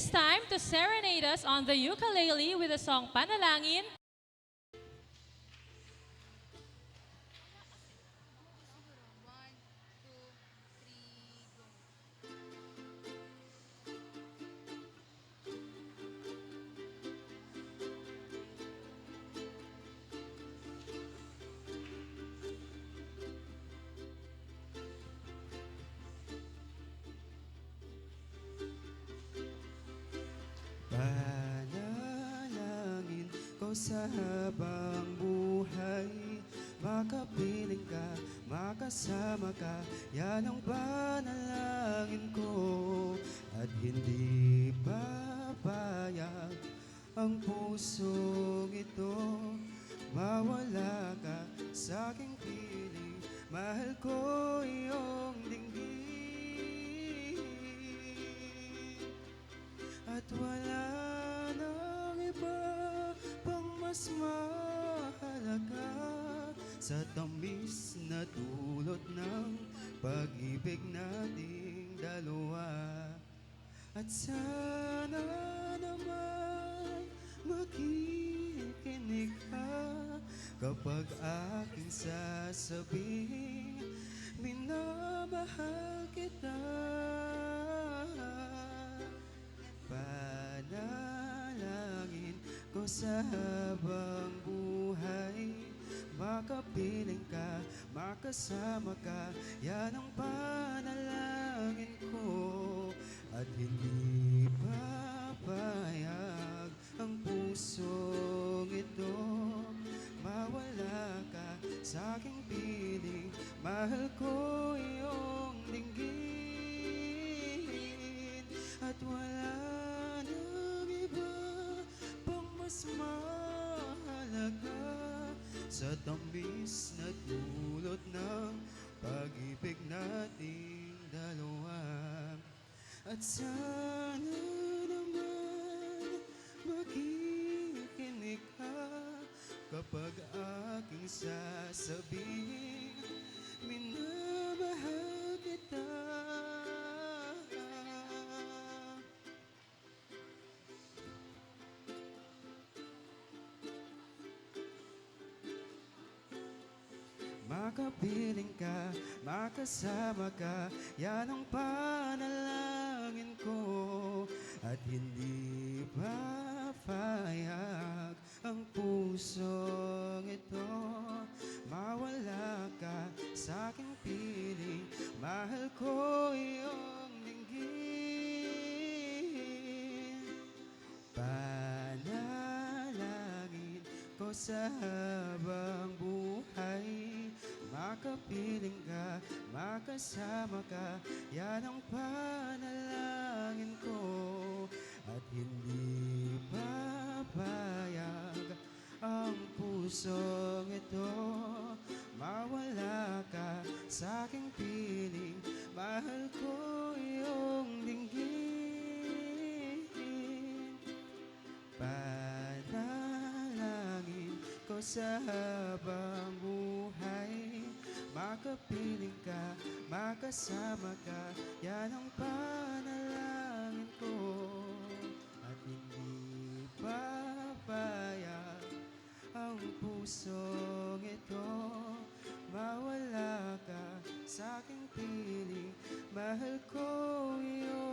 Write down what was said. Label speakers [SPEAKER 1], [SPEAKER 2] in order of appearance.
[SPEAKER 1] is time to serenade us on the ukulele with the song Panalangin.
[SPEAKER 2] Panalangin ko sa habang buhay, makapiling ka, makasama ka, yan ang panalangin ko. At hindi papayag ang pusong ito, mawala ka sa aking piling, mahal ko iyong dinggin. At wala nang iba pang mas mahalaga sa tamis na dulot ng pag-ibig nating dalawa. At sana naman makikinig ka kapag aking sasabing minamahal kita. Panalangin ko sa habang buhay, makapiling ka, makasama ka, yan ang panalangin ko. At hindi papayag ang pusong ito, mawala ka sa aking piling, mahal ko iyong dinggin. At wala nang iba pang mas mahalaga sa tamis na dulot ng pag-ibig nating dalawa. At sana naman makikinig ka kapag aking sasabihin minamahal kita. Makapiling ka, makasama ka, yan ang panalangin ko. At hindi papayag ang pusong ito, mawala ka sa aking piling, mahal ko iyong dinggin. Panalangin ko sa habang buhay, makapiling ka, makasama ka, yan ang panalangin ko. At hindi papayag ang pusong ito, mawala ka sa aking piling, mahal ko iyong dinggin. Panalangin ko sa habang buhay, makapiling ka, makasama ka, yan ang panalangin ko. At hindi papayag ang pusong ito, mawala ka sa aking piling, mahal ko iyong